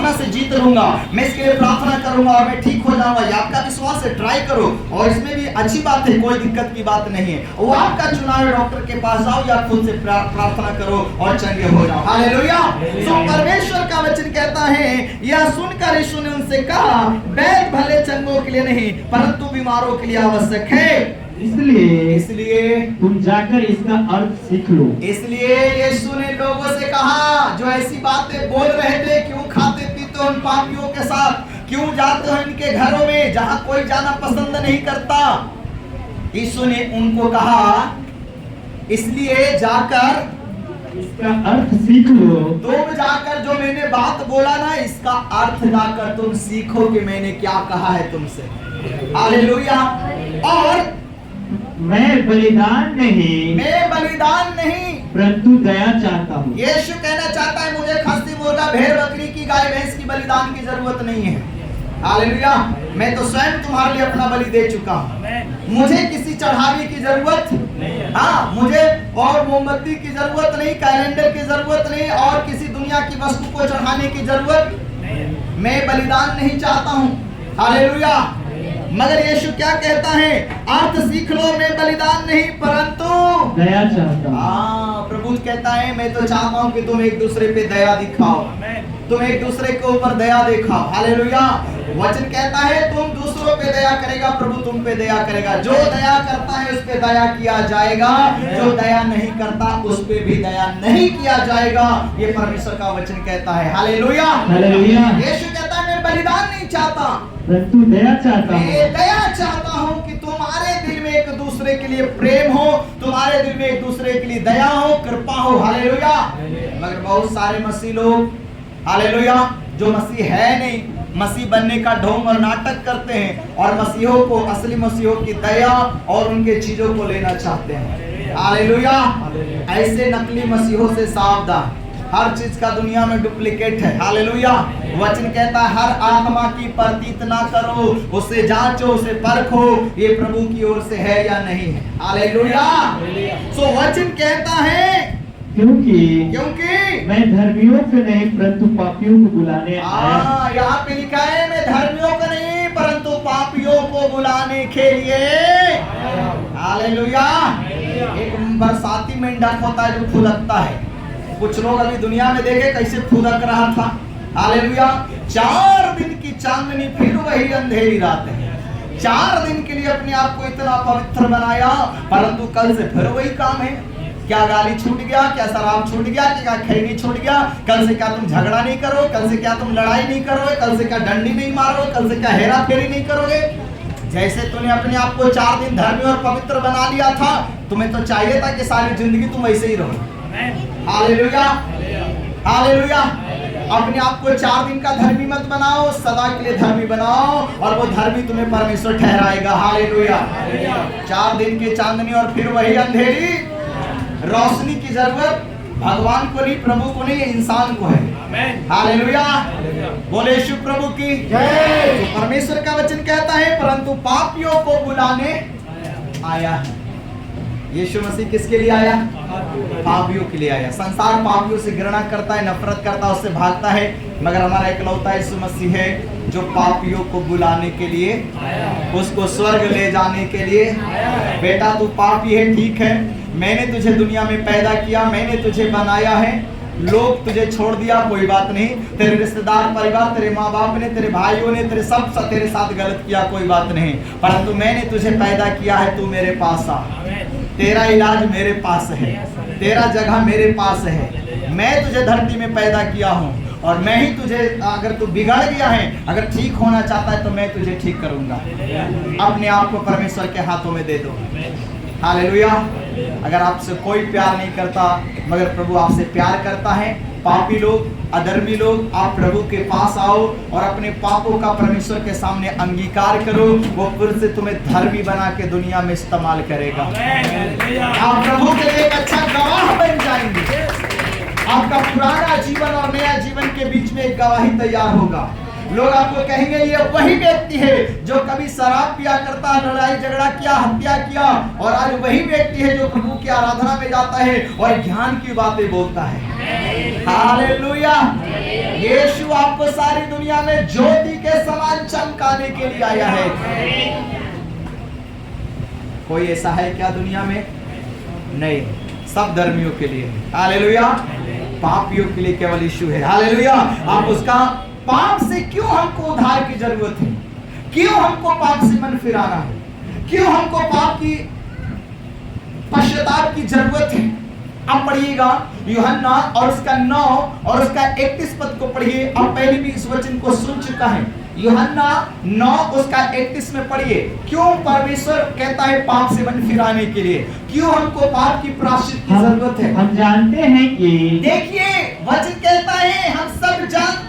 Corona से जीत लूंगा, मैं इसके लिए प्रार्थना करूंगा और मैं ठीक हो जाऊंगा। ये आपका विश्वास है, ट्राई करो और इसमें भी अच्छी बात है, कोई दिक्कत की बात नहीं है। वो आपका चुनाव है, डॉक्टर के पास जाओ या खुद से प्रार्थना करो और चंगे हो जाओ। हालेलुया। तो परमेश्वर का वचन कहता है, यह सुनकर यीशु ने उनसे कहा, वैद्य भले चंगों के लिए नहीं परंतु बीमारों के लिए आवश्यक है। इसलिए तुम जाकर इसका अर्थ सीख लो। इसलिए यीशु ने लोगों से कहा जो ऐसी बातें बोल रहे थे, क्यों खाते पीते हो उन पापियों के साथ, क्यों जाते हो इनके घरों में जहां कोई जाना पसंद नहीं करता। यीशु ने उनको कहा, इसलिए जाकर इसका अर्थ सीख लो। तुम जाकर जो मैंने बात बोला ना, इसका अर्थ जाकर तुम सीखो कि मैंने क्या कहा है तुमसे। हालेलुया। और मैं बलिदान नहीं परंतु दया चाहता हूँ। यीशु कहना चाहता है, मुझे खस्सी मुर्गा भेड़ बकरी की गाय भैंस की बलिदान की जरूरत नहीं है। हालेलुया। मैं तो स्वयं तुम्हारे लिए अपना बलि दे चुका हूँ। मुझे किसी चढ़ावे की जरूरत, हाँ, मुझे और मोमबत्ती की जरूरत नहीं, कैलेंडर की जरूरत नहीं और किसी दुनिया की वस्तु को चढ़ाने की जरूरत। मैं बलिदान नहीं चाहता हूँ। हालेलुया। मगर यीशु क्या कहता है, अर्थ सीख लो, मैं बलिदान नहीं परंतु दया चाहता हूँ। हाँ, प्रभु कहता है, मैं तो चाहता हूँ कि तुम एक दूसरे पे दया दिखाओ, तुम एक दूसरे के ऊपर दया दिखाओ। हालेलुया। वचन कहता है, तुम दूसरों पे दया करेगा, प्रभु तुम पे दया करेगा। जो दया करता है उस पे दया किया जाएगा, जो दया नहीं करता उस पे भी दया नहीं किया जाएगा। ये परमेश्वर का वचन कहता है। हालेलुया। यीशु कहता है, मैं बलिदान नहीं चाहता परंतु दया चाहता हूँ। मैं दया चाहता हूँ कि तुम्हारे दिल में एक दूसरे के लिए प्रेम हो, तुम्हारे दिल में एक दूसरे के लिए दया हो, कृपा हो। हालेलुया। मगर बहुत सारे मसीह लोग, हालेलुया, जो मसीह है नहीं, मसीह बनने का ढोंग और नाटक करते हैं और मसीहों को, असली मसीहों की दया और उनके चीजों को लेना चाहते हैं। हालेलुया। ऐसे नकली मसीहों से सावधान। हर चीज का दुनिया में डुप्लीकेट है। हालेलुया। वचन कहता है, हर आत्मा की प्रतीत ना करो, उसे जांचो, उसे परखो, ये प्रभु की ओर से है या नहीं है। हालेलुया। सो वचन कहता है, क्योंकि मैं धर्मियों को नहीं परंतु पापियों को बुलाने आया। यहाँ पे लिखा है, मैं धर्मियों को नहीं परंतु पापियों को बुलाने के लिए। हालेलुया। एक बरसाती मेंढक होता है जो फुदकता है। कुछ लोग अभी दुनिया में देखे कैसे फुदक रहा था। हालेलुया। 4 दिन की चांदनी, फिर वही अंधेरी रात है। 4 दिन के लिए अपने आप को इतना पवित्र बनाया, परंतु कल से फिर वही काम है। क्या गाली छूट गया, क्या शराब छूट गया, क्या खैनी छूट गया, कल से क्या तुम झगड़ा नहीं करो, कल से क्या तुम लड़ाई नहीं करोगे, कल से क्या डंडी नहीं मारोगे, कल से क्या हेरा फेरी नहीं करोगे। जैसे तूने अपने आप को 4 दिन धर्मी और पवित्र बना लिया था, तुम्हें तो चाहिए था कि सारी जिंदगी तुम ऐसे ही रहो। हालेलुया। हालेलुया। अपने आप को 4 दिन का धर्मी मत बनाओ, सदा के लिए धर्मी बनाओ और वो धर्मी तुम्हें परमेश्वर ठहराएगा। हालेलुया। 4 दिन की चांदनी और फिर वही अंधेरी। रोशनी की जरूरत भगवान को नहीं, प्रभु को नहीं, इंसान को है। हालेलुया। बोले यीशु प्रभु की जय। तो परमेश्वर का वचन कहता है, परंतु पापियों को बुलाने आया है। यीशु मसीह किसके लिए आया? पापियों के लिए आया। संसार पापियों से घृणा करता है, नफरत करता है, उससे भागता है, मगर हमारा इकलौता यीशु मसीह है जो पापियों को बुलाने के लिए, उसको स्वर्ग ले जाने के लिए। बेटा तू पापी है, ठीक है, मैंने तुझे दुनिया में पैदा किया, मैंने तुझे बनाया है, लोग तुझे छोड़ दिया, कोई बात नहीं, तेरे रिश्तेदार, परिवार, तेरे माँ बाप ने, तेरे भाइयों ने, तेरे सब तेरे साथ गलत किया, कोई बात नहीं, परंतु मैंने तुझे पैदा किया है, तू मेरे पास आ। तेरा इलाज मेरे पास है, तेरा जगह मेरे पास है, मैं तुझे धरती में पैदा किया हूँ और मैं ही तुझे, अगर तू बिगड़ गया है, अगर ठीक होना चाहता है तो मैं तुझे ठीक करूंगा। अपने आप को परमेश्वर के हाथों में दे दो। हालेलुया। अगर आपसे कोई प्यार नहीं करता मगर प्रभु आपसे प्यार करता है, पापी लोग, अधर्मी लोग, आप प्रभु के पास आओ और अपने पापों का परमेश्वर के सामने अंगीकार करो, वो फिर से तुम्हें धर्मी बना के दुनिया में इस्तेमाल करेगा। आप प्रभु के लिए एक अच्छा गवाह बन जाएंगे। आपका पुराना जीवन और नया जीवन के बीच में एक गवाही तैयार होगा। लोग आपको कहेंगे ये वही व्यक्ति है जो कभी शराब पिया करता, लड़ाई झगड़ा किया, हत्या किया, और आज वही व्यक्ति है जो प्रभु की आराधना में जाता है और ज्ञान की बातें बोलता है। हालेलुया। यीशु आपको सारी दुनिया में ज्योति के समान चमकाने के लिए आया है। कोई ऐसा है क्या दुनिया में? नहीं, सब धर्मियों के लिए। हालेलुया। पापियों के लिए केवल यीशु है। हालेलुया। आप उसका पाप से क्यों हमको उद्धार की जरूरत है? क्यों हमको पाप से मन फिराना है? क्यों हमको पाप की पश्चाताप की जरूरत है? अब पढ़िएगा यूहन्ना और उसका 9 और उसका 31 पद को पढ़िए। अब पहले भी इस वचन को सुन चुका है। यूहन्ना 9 उसका 31 में पढ़िए। क्यों परमेश्वर कहता है पाप से मन फिराने के लिए? क्यों हमको पाप की प्रायश्चित की जरूरत है? हम जानते हैं कि देखिए वचन कहता है हम सब जानते